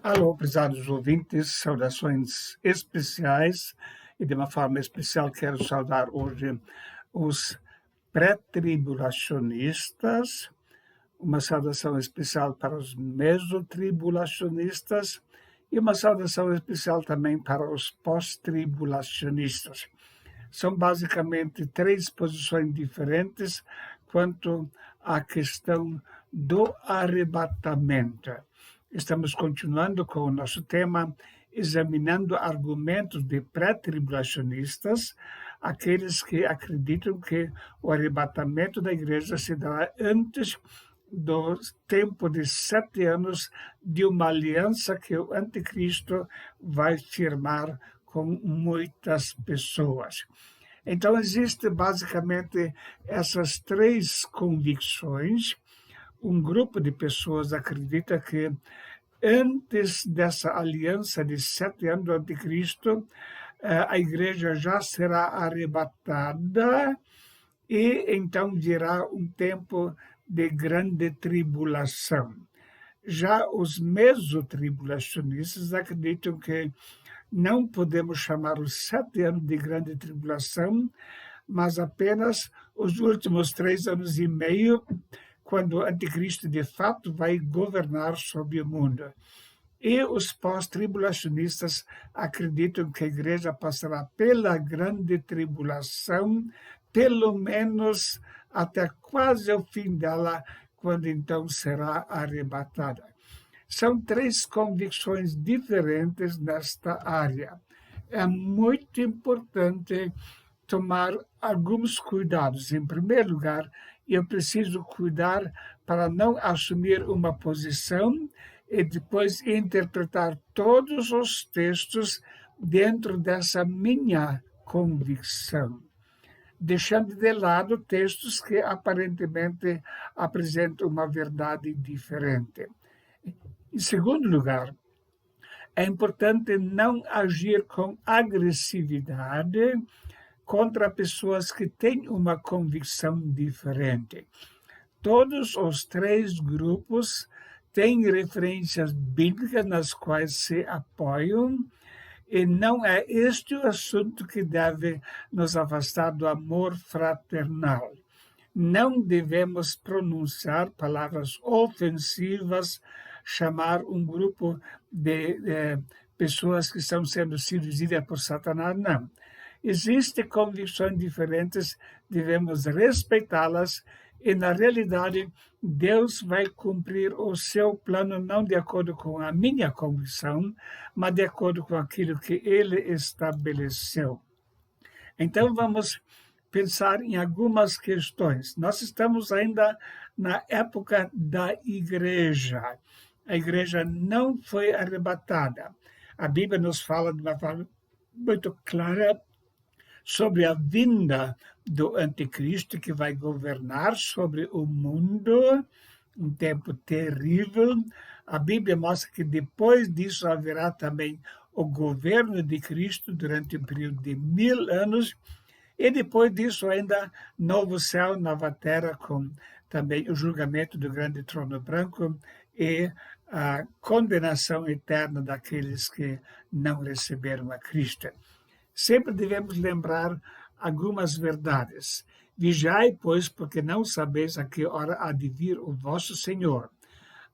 Alô, prezados ouvintes, saudações especiais e de uma forma especial quero saudar hoje os pré-tribulacionistas, uma saudação especial para os mesotribulacionistas e uma saudação especial também para os pós-tribulacionistas. São basicamente três posições diferentes quanto à questão do arrebatamento. Estamos continuando com o nosso tema, examinando argumentos de pré-tribulacionistas, aqueles que acreditam que o arrebatamento da igreja se dará antes do tempo de 7 anos de uma aliança que o anticristo vai firmar com muitas pessoas. Então, existem basicamente essas três convicções. Um grupo de pessoas acredita que antes dessa aliança de 7 anos do anticristo, a igreja já será arrebatada e então virá um tempo de grande tribulação. Já os mesotribulacionistas acreditam que não podemos chamar os 7 anos de grande tribulação, mas apenas os últimos 3 anos e meio, quando o anticristo de fato vai governar sobre o mundo. E os pós-tribulacionistas acreditam que a igreja passará pela grande tribulação, pelo menos até quase o fim dela, quando então será arrebatada. São três convicções diferentes nesta área. É muito importante tomar alguns cuidados. Em primeiro lugar, eu preciso cuidar para não assumir uma posição e depois interpretar todos os textos dentro dessa minha convicção, deixando de lado textos que aparentemente apresentam uma verdade diferente. Em segundo lugar, é importante não agir com agressividade contra pessoas que têm uma convicção diferente. Todos os três grupos têm referências bíblicas nas quais se apoiam, e não é este o assunto que deve nos afastar do amor fraternal. Não devemos pronunciar palavras ofensivas, chamar um grupo de pessoas que estão sendo seduzidas por Satanás, não. Existem convicções diferentes, devemos respeitá-las e, na realidade, Deus vai cumprir o seu plano não de acordo com a minha convicção, mas de acordo com aquilo que Ele estabeleceu. Então, vamos pensar em algumas questões. Nós estamos ainda na época da igreja. A igreja não foi arrebatada. A Bíblia nos fala de uma forma muito clara sobre a vinda do anticristo que vai governar sobre o mundo, um tempo terrível. A Bíblia mostra que depois disso haverá também o governo de Cristo durante um período de 1000 anos, e depois disso ainda novo céu, nova terra, com também o julgamento do grande trono branco e a condenação eterna daqueles que não receberam a Cristo. Sempre devemos lembrar algumas verdades. Vigiai, pois, porque não sabeis a que hora há de vir o vosso Senhor.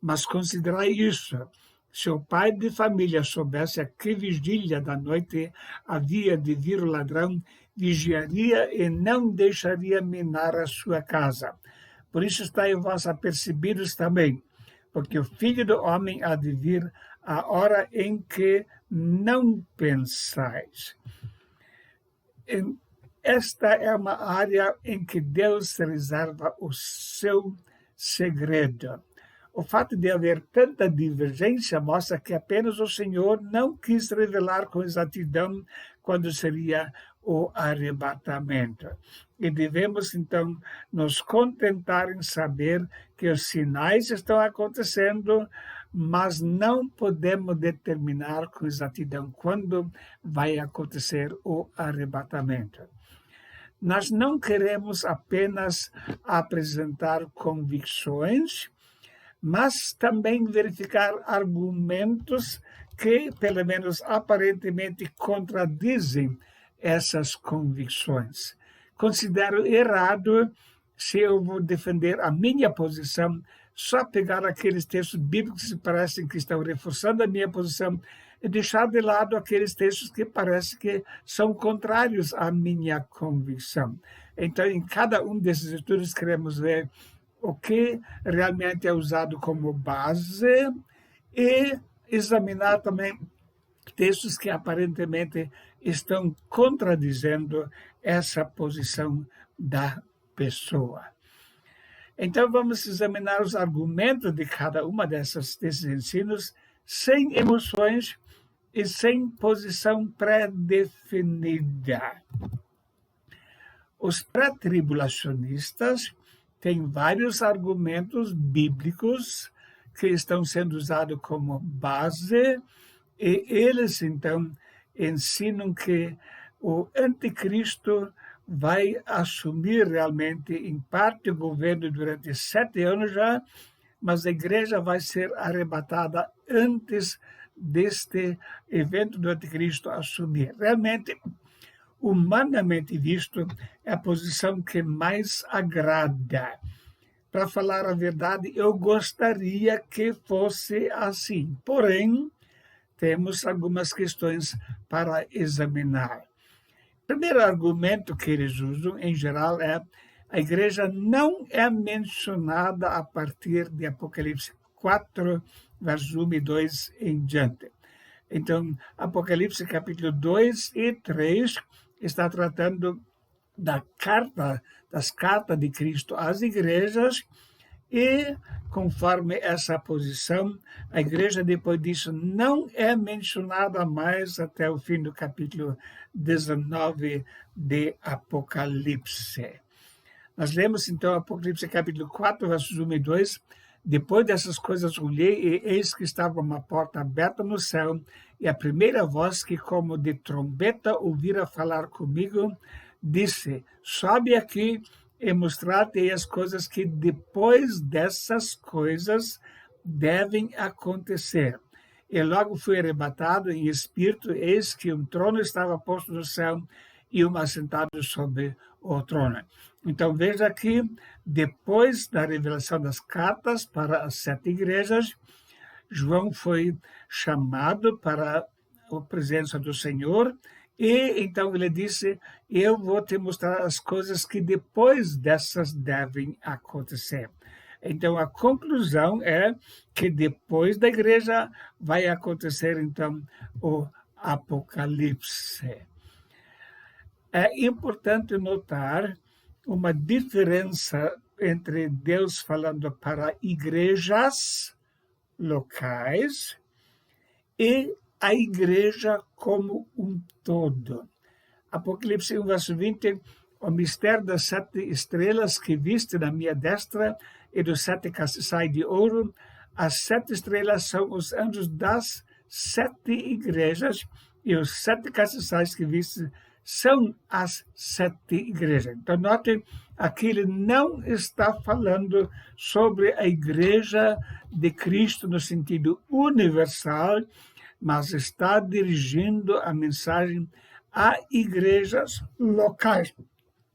Mas considerai isso: se o pai de família soubesse a que vigília da noite havia de vir o ladrão, vigiaria e não deixaria minar a sua casa. Por isso estáis vós apercebidos também, porque o Filho do Homem há de vir a hora em que não pensais. Esta é uma área em que Deus reserva o seu segredo. O fato de haver tanta divergência mostra que apenas o Senhor não quis revelar com exatidão quando seria o arrebatamento. E devemos, então, nos contentar em saber que os sinais estão acontecendo, mas não podemos determinar com exatidão quando vai acontecer o arrebatamento. Nós não queremos apenas apresentar convicções, mas também verificar argumentos que, pelo menos aparentemente, contradizem essas convicções. Considero errado, se eu vou defender a minha posição, só pegar aqueles textos bíblicos que parecem que estão reforçando a minha posição e deixar de lado aqueles textos que parecem que são contrários à minha convicção. Então, em cada um desses estudos, queremos ver o que realmente é usado como base e examinar também textos que aparentemente estão contradizendo essa posição da pessoa. Então, vamos examinar os argumentos de cada uma desses ensinos sem emoções e sem posição pré-definida. Os pré-tribulacionistas têm vários argumentos bíblicos que estão sendo usados como base, e eles, então, ensinam que o anticristo vai assumir realmente, em parte, o governo durante 7 anos já, mas a igreja vai ser arrebatada antes deste evento do anticristo assumir. Realmente, humanamente visto, é a posição que mais agrada. Para falar a verdade, eu gostaria que fosse assim. Porém, temos algumas questões para examinar. O primeiro argumento que eles usam, em geral, é a igreja não é mencionada a partir de Apocalipse 4, versos 1 e 2 em diante. Então, Apocalipse capítulo 2 e 3 está tratando das cartas de Cristo às igrejas, e, conforme essa posição, a igreja, depois disso, não é mencionada mais até o fim do capítulo 19 de Apocalipse. Nós lemos, então, Apocalipse capítulo 4, versos 1 e 2. Depois dessas coisas olhei, e eis que estava uma porta aberta no céu, e a primeira voz que, como de trombeta, ouvira falar comigo, disse: sobe aqui e mostrar-te as coisas que depois dessas coisas devem acontecer. E logo fui arrebatado em espírito, eis que um trono estava posto no céu e um assentado sobre o trono. Então veja aqui, depois da revelação das cartas para as 7 igrejas, João foi chamado para a presença do Senhor, e então ele disse: eu vou te mostrar as coisas que depois dessas devem acontecer. Então a conclusão é que depois da igreja vai acontecer então o Apocalipse. É importante notar uma diferença entre Deus falando para igrejas locais e a igreja como um todo. Apocalipse 1, verso 20, o mistério das 7 estrelas que viste na minha destra e dos 7 castiçais de ouro. As 7 estrelas são os anjos das 7 igrejas, e os 7 castiçais que viste são as 7 igrejas. Então, notem, aqui ele não está falando sobre a igreja de Cristo no sentido universal, mas está dirigindo a mensagem a igrejas locais.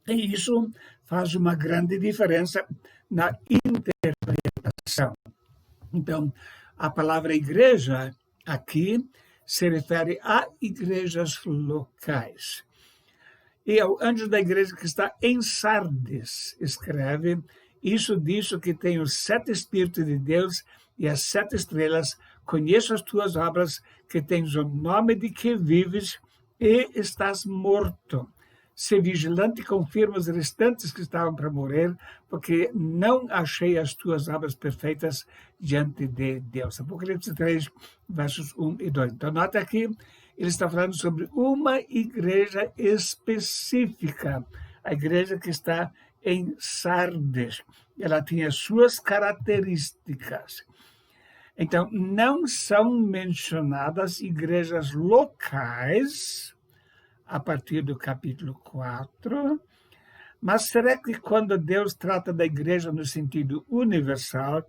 E isso faz uma grande diferença na interpretação. Então, a palavra igreja aqui se refere a igrejas locais. E o anjo da igreja que está em Sardes escreve: isso diz que tem os 7 Espíritos de Deus e as 7 estrelas. Conheço as tuas obras, que tens o nome de que vives e estás morto. Se vigilante e confirma os restantes que estavam para morrer, porque não achei as tuas obras perfeitas diante de Deus. Apocalipse 3, versos 1 e 2. Então, nota aqui, ele está falando sobre uma igreja específica, a igreja que está em Sardes. Ela tinha suas características. Então, não são mencionadas igrejas locais a partir do capítulo 4, mas será que quando Deus trata da igreja no sentido universal,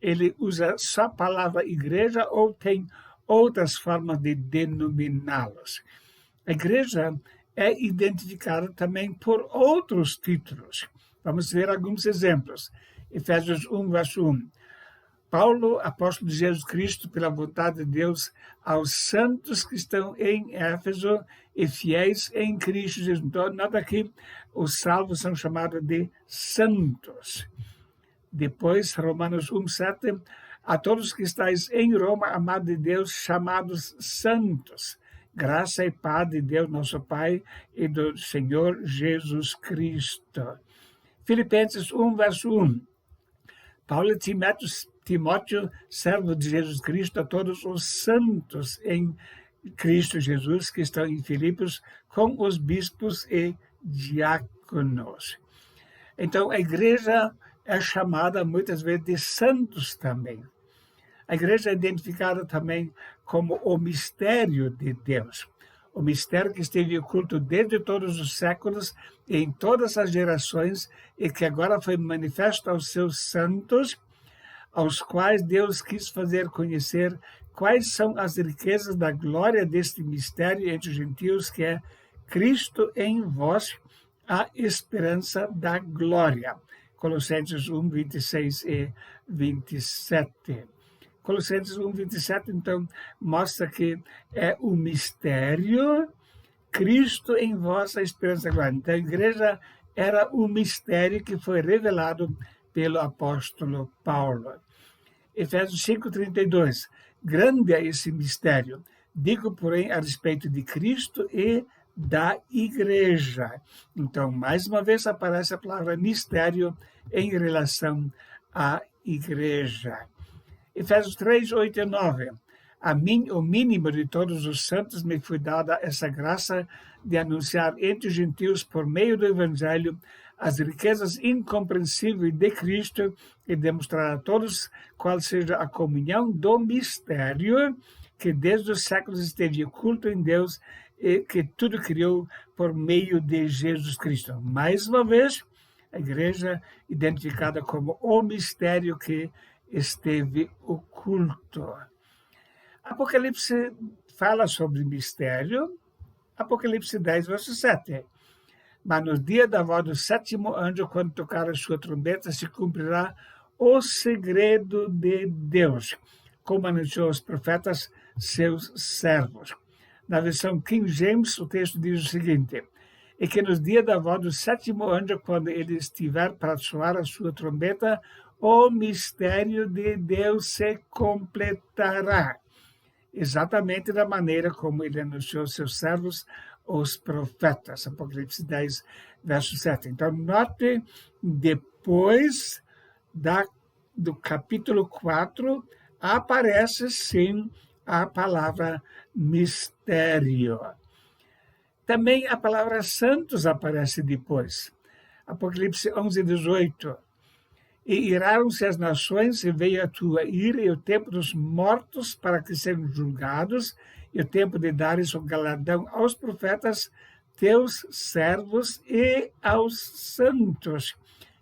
ele usa só a palavra igreja ou tem outras formas de denominá-los. A igreja é identificada também por outros títulos. Vamos ver alguns exemplos. Efésios 1, verso 1. Paulo, apóstolo de Jesus Cristo, pela vontade de Deus, aos santos que estão em Éfeso e fiéis em Cristo Jesus. Então, nota aqui, os salvos são chamados de santos. Depois, Romanos 1, 7. A todos que estáis em Roma, amados de Deus, chamados santos. Graça e paz de Deus, nosso Pai, e do Senhor Jesus Cristo. Filipenses 1, verso 1. Paulo e Timóteo, servo de Jesus Cristo, a todos os santos em Cristo Jesus, que estão em Filipos, com os bispos e diáconos. Então, a igreja é chamada muitas vezes de santos também. A igreja é identificada também como o mistério de Deus. O mistério que esteve oculto desde todos os séculos e em todas as gerações e que agora foi manifesto aos seus santos, aos quais Deus quis fazer conhecer quais são as riquezas da glória deste mistério entre os gentios, que é Cristo em vós, a esperança da glória. Colossenses 1, 26 e 27. Colossenses 1, 27, então, mostra que é o mistério, Cristo em vós, a esperança da glória. Então, a igreja era o mistério que foi revelado pelo apóstolo Paulo. Efésios 5:32. Grande é esse mistério. Digo, porém, a respeito de Cristo e da igreja. Então, mais uma vez aparece a palavra mistério em relação à igreja. Efésios 3, 8 e 9. A mim, o mínimo de todos os santos, me foi dada essa graça de anunciar entre os gentios, por meio do Evangelho, as riquezas incompreensíveis de Cristo e demonstrar a todos qual seja a comunhão do mistério que desde os séculos esteve oculto em Deus e que tudo criou por meio de Jesus Cristo. Mais uma vez, a igreja identificada como o mistério que esteve oculto. Apocalipse fala sobre mistério. Apocalipse 10, verso 7. Mas no dia da voz do sétimo anjo, quando tocar a sua trombeta, se cumprirá o segredo de Deus, como anunciou os profetas, seus servos. Na versão King James, o texto diz o seguinte: e que nos dias da voz do sétimo anjo, quando ele estiver para soar a sua trombeta, o mistério de Deus se completará. Exatamente da maneira como ele anunciou seus servos, os profetas. Apocalipse 10, verso 7. Então, note, depois do capítulo 4, aparece sim a palavra mistério. Também a palavra santos aparece depois. Apocalipse 11, 18. E iraram-se as nações, e veio a tua ira, e o tempo dos mortos para que sejam julgados, e o tempo de dares o galardão aos profetas, teus servos, e aos santos,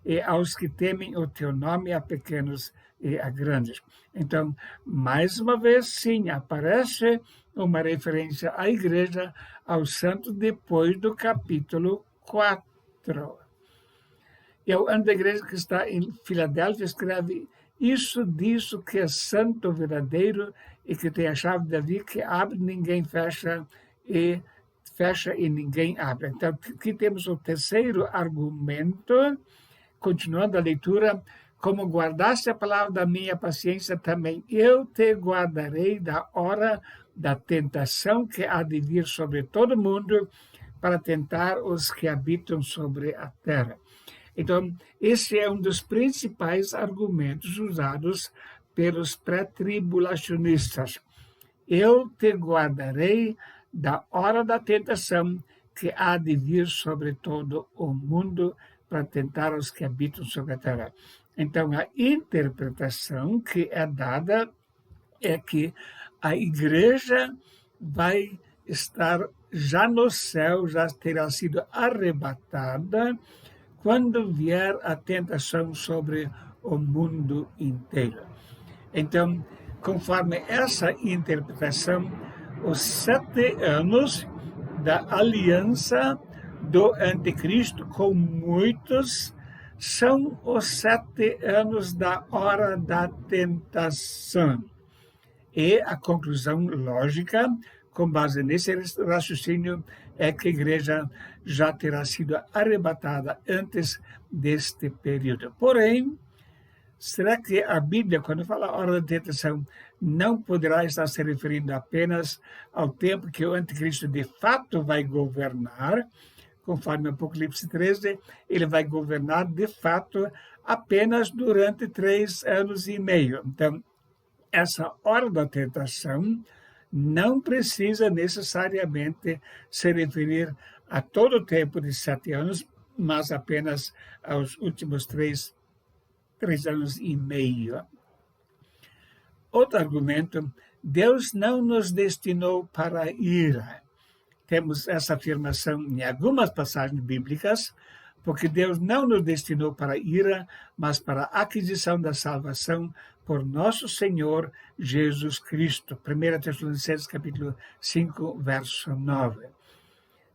e aos que temem o teu nome, a pequenos e a grandes. Então, mais uma vez, sim, aparece uma referência à igreja, aos santos, depois do capítulo 4. E o ano da igreja que está em Filadélfia escreve: isso disso que é santo verdadeiro e que tem a chave de Davi, que abre, ninguém fecha e ninguém abre. Então, aqui temos o terceiro argumento, continuando a leitura: como guardaste a palavra da minha paciência, também eu te guardarei da hora da tentação que há de vir sobre todo mundo, para tentar os que habitam sobre a terra. Então, esse é um dos principais argumentos usados pelos pré-tribulacionistas. Eu te guardarei da hora da tentação que há de vir sobre todo o mundo para tentar os que habitam sobre a terra. Então, a interpretação que é dada é que a igreja vai estar já no céu, já terá sido arrebatada quando vier a tentação sobre o mundo inteiro. Então, conforme essa interpretação, os 7 anos da aliança do anticristo com muitos são os 7 anos da hora da tentação. E a conclusão lógica, com base nesse raciocínio, é que a igreja já terá sido arrebatada antes deste período. Porém, será que a Bíblia, quando fala hora da tentação, não poderá estar se referindo apenas ao tempo que o anticristo de fato vai governar? Conforme Apocalipse 13, ele vai governar de fato apenas durante 3 anos e meio. Então, essa hora da tentação não precisa necessariamente se referir a todo o tempo de 7 anos, mas apenas aos últimos 3 anos e meio. Outro argumento, Deus não nos destinou para a ira. Temos essa afirmação em algumas passagens bíblicas, porque Deus não nos destinou para a ira, mas para a aquisição da salvação por nosso Senhor Jesus Cristo. 1 Tessalonicenses capítulo 5, verso 9.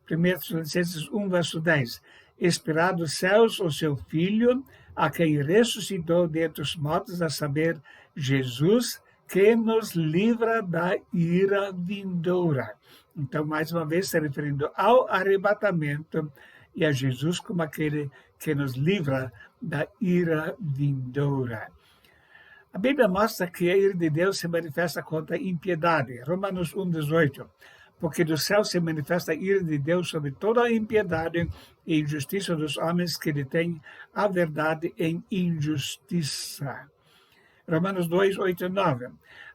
1 Tessalonicenses 1, verso 10. Esperar dos céus o seu Filho, a quem ressuscitou dentre os mortos, a saber, Jesus, que nos livra da ira vindoura. Então, mais uma vez, se referindo ao arrebatamento e a Jesus como aquele que nos livra da ira vindoura. A Bíblia mostra que a ira de Deus se manifesta contra a impiedade. Romanos 1,18. Porque do céu se manifesta a ira de Deus sobre toda a impiedade e injustiça dos homens que detêm a verdade em injustiça. Romanos 2, 8 e 9.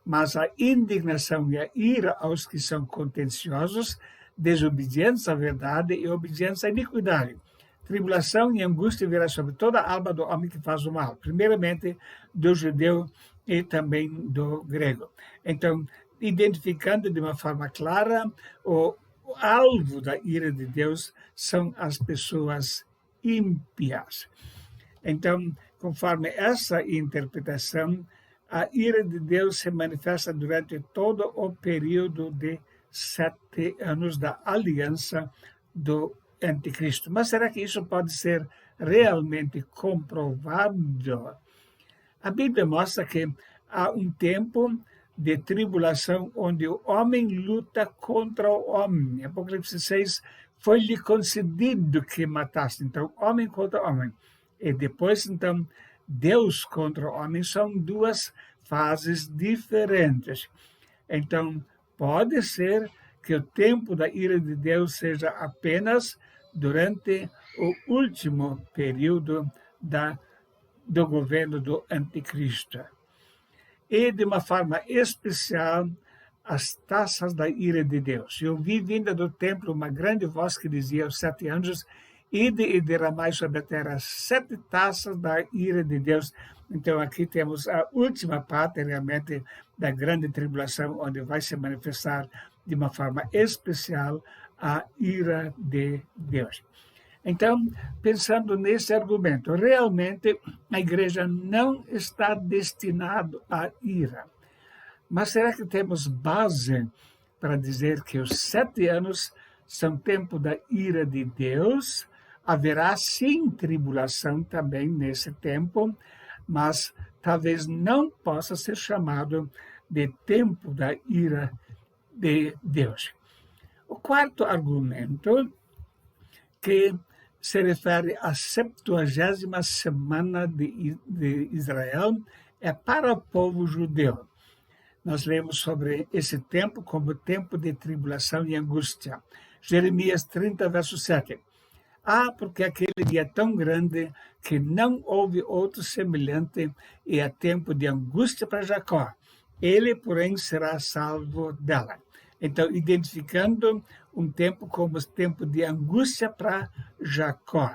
Mas a indignação e a ira aos que são contenciosos, desobedientes à verdade e obedientes à iniquidade. Tribulação e angústia virá sobre toda a alma do homem que faz o mal, primeiramente do judeu e também do grego. Então, identificando de uma forma clara, o alvo da ira de Deus são as pessoas ímpias. Então, conforme essa interpretação, a ira de Deus se manifesta durante todo o período de 7 anos da aliança do anticristo. Mas será que isso pode ser realmente comprovado? A Bíblia mostra que há um tempo de tribulação onde o homem luta contra o homem. Apocalipse 6, foi-lhe concedido que matasse. Então, homem contra homem. E depois, então, Deus contra o homem. São 2 fases diferentes. Então, pode ser que o tempo da ira de Deus seja apenas durante o último período do governo do anticristo. E, de uma forma especial, as taças da ira de Deus. Eu vi vinda do templo uma grande voz que dizia aos 7 anjos: ide e derramai sobre a terra 7 taças da ira de Deus. Então, aqui temos a última parte, realmente, da grande tribulação, onde vai se manifestar de uma forma especial a ira de Deus. Então, pensando nesse argumento, realmente a igreja não está destinada à ira. Mas será que temos base para dizer que os 7 anos são tempo da ira de Deus? Haverá sim tribulação também nesse tempo, mas talvez não possa ser chamado de tempo da ira de Deus. O quarto argumento, que se refere à 70ª semana de Israel, é para o povo judeu. Nós lemos sobre esse tempo como tempo de tribulação e angústia. Jeremias 30, verso 7. Porque aquele dia é tão grande que não houve outro semelhante, e é tempo de angústia para Jacó. Ele, porém, será salvo dela. Então, identificando um tempo como tempo de angústia para Jacó.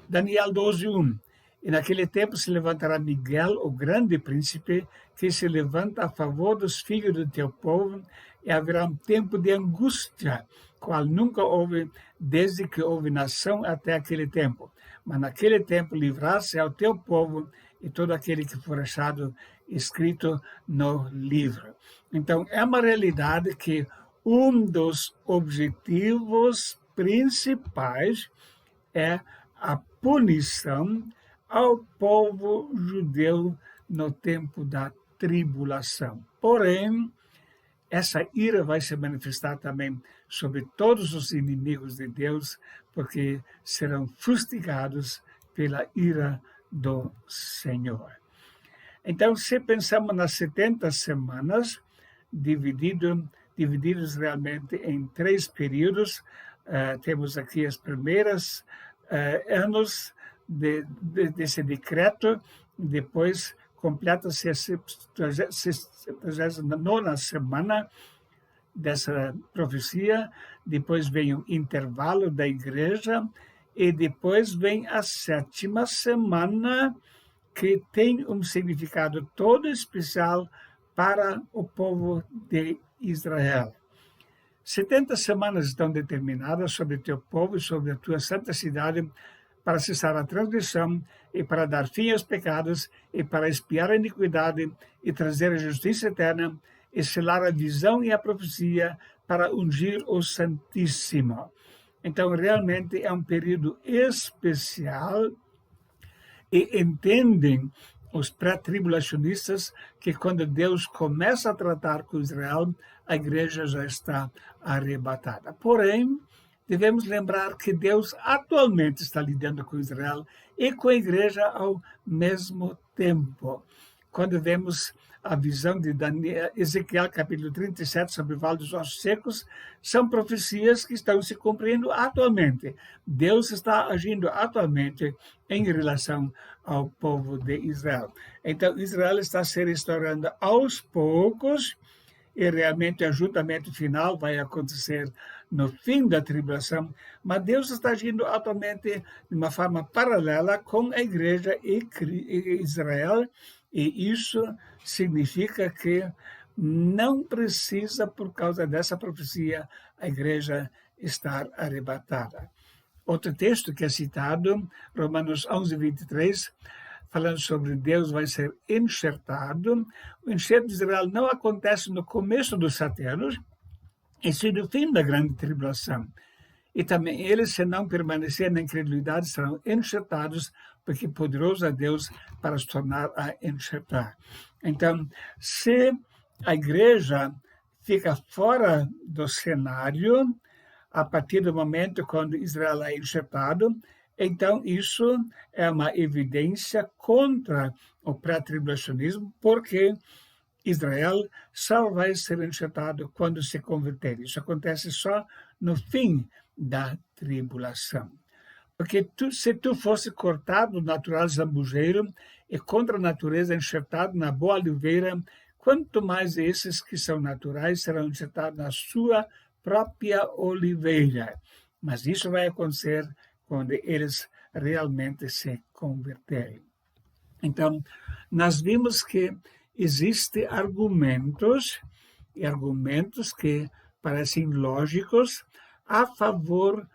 Daniel 12, 1. E naquele tempo se levantará Miguel, o grande príncipe, que se levanta a favor dos filhos do teu povo, e haverá um tempo de angústia, qual nunca houve desde que houve nação até aquele tempo. Mas naquele tempo livrar-se ao teu povo e todo aquele que for achado escrito no livro. Então, é uma realidade que um dos objetivos principais é a punição ao povo judeu no tempo da tribulação. Porém, essa ira vai se manifestar também sobre todos os inimigos de Deus, porque serão fustigados pela ira do Senhor. Então, se pensamos nas 70 semanas, divididos realmente em 3 períodos, temos aqui as primeiras anos desse decreto, depois completa-se a 79ª semana dessa profecia, depois vem o intervalo da igreja, e depois vem a 7ª semana, que tem um significado todo especial para o povo de Israel. 70 semanas estão determinadas sobre o teu povo e sobre a tua santa cidade, para cessar a transgressão e para dar fim aos pecados e para expiar a iniquidade e trazer a justiça eterna e selar a visão e a profecia para ungir o Santíssimo. Então, realmente é um período especial, e entendem os pré-tribulacionistas que quando Deus começa a tratar com Israel, a igreja já está arrebatada. Porém, devemos lembrar que Deus atualmente está lidando com Israel e com a igreja ao mesmo tempo. Quando vemos a visão de Ezequiel, capítulo 37, sobre o Vale dos Ossos Secos, são profecias que estão se cumprindo atualmente. Deus está agindo atualmente em relação ao povo de Israel. Então, Israel está se restaurando aos poucos, e realmente o ajuntamento final vai acontecer no fim da tribulação, mas Deus está agindo atualmente de uma forma paralela com a igreja e Israel, e isso significa que não precisa, por causa dessa profecia, a igreja estar arrebatada. Outro texto que é citado, Romanos 11, 23, falando sobre Deus vai ser enxertado. O enxerto de Israel não acontece no começo dos 7 anos, e sim no fim da grande tribulação. E também eles, se não permanecerem na incredulidade, serão enxertados, porque poderoso é Deus para os tornar a enxertar. Então, se a igreja fica fora do cenário, a partir do momento quando Israel é enxertado, então isso é uma evidência contra o pré-tribulacionismo, porque Israel só vai ser enxertado quando se converter. Isso acontece só no fim da tribulação. Porque se tu fosse cortado do natural zambujeiro e contra a natureza enxertado na boa oliveira, quanto mais esses que são naturais serão enxertados na sua própria oliveira. Mas isso vai acontecer quando eles realmente se converterem. Então, nós vimos que existem argumentos que parecem lógicos a favor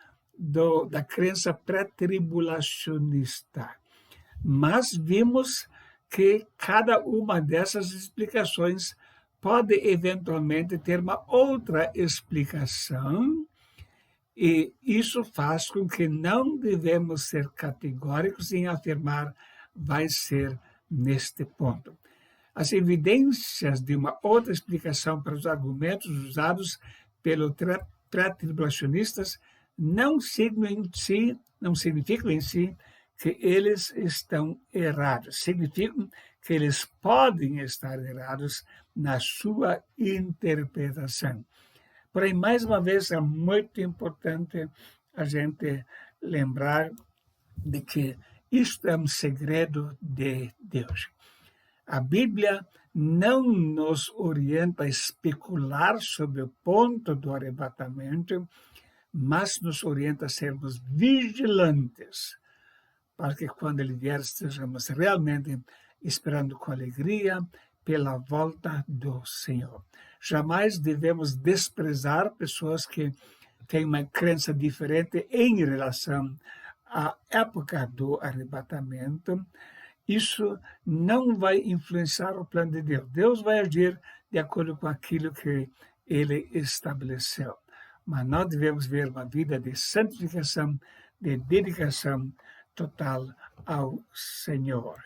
da crença pré-tribulacionista. Mas vimos que cada uma dessas explicações pode eventualmente ter uma outra explicação, e isso faz com que não devemos ser categóricos em afirmar vai ser neste ponto. As evidências de uma outra explicação para os argumentos usados pelos pré-tribulacionistas não significam em si que eles estão errados. Significam que eles podem estar errados na sua interpretação. Porém, mais uma vez, é muito importante a gente lembrar de que isto é um segredo de Deus. A Bíblia não nos orienta a especular sobre o ponto do arrebatamento, mas nos orienta a sermos vigilantes, para que quando ele vier estejamos realmente esperando com alegria pela volta do Senhor. Jamais devemos desprezar pessoas que têm uma crença diferente em relação à época do arrebatamento, isso não vai influenciar o plano de Deus. Deus vai agir de acordo com aquilo que ele estabeleceu. Mas nós devemos ver uma vida de santificação, de dedicação total ao Senhor.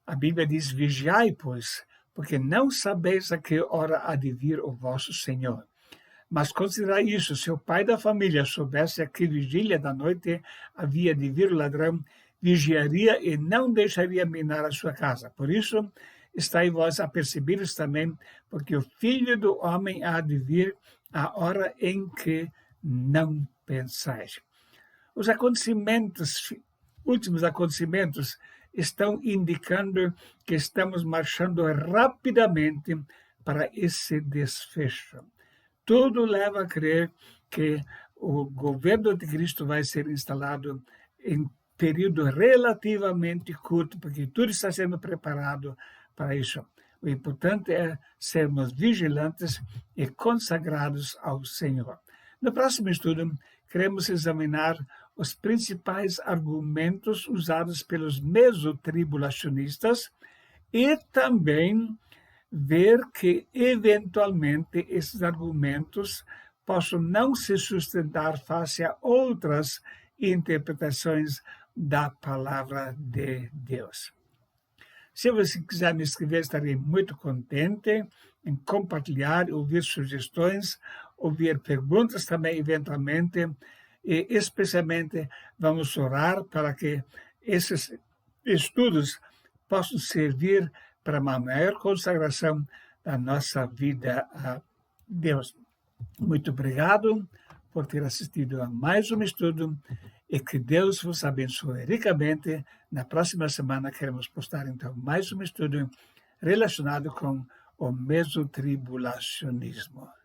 A Bíblia diz: vigiai, pois, porque não sabeis a que hora há de vir o vosso Senhor. Mas considerai isso: se o pai da família soubesse a que vigília da noite havia de vir o ladrão, vigiaria e não deixaria minar a sua casa. Por isso, estáis vós apercebidos também, porque o Filho do Homem há de vir a hora em que não pensais. Os últimos acontecimentos, estão indicando que estamos marchando rapidamente para esse desfecho. Tudo leva a crer que o governo de Cristo vai ser instalado em período relativamente curto, porque tudo está sendo preparado para isso. O importante é sermos vigilantes e consagrados ao Senhor. No próximo estudo, queremos examinar os principais argumentos usados pelos mesotribulacionistas e também ver que, eventualmente, esses argumentos possam não se sustentar face a outras interpretações da palavra de Deus. Se você quiser me escrever, estarei muito contente em compartilhar, ouvir sugestões, ouvir perguntas também, eventualmente, e especialmente vamos orar para que esses estudos possam servir para uma maior consagração da nossa vida a Deus. Muito obrigado por ter assistido a mais um estudo e que Deus vos abençoe ricamente. Na próxima semana queremos postar então mais um estudo relacionado com o mesotribulacionismo.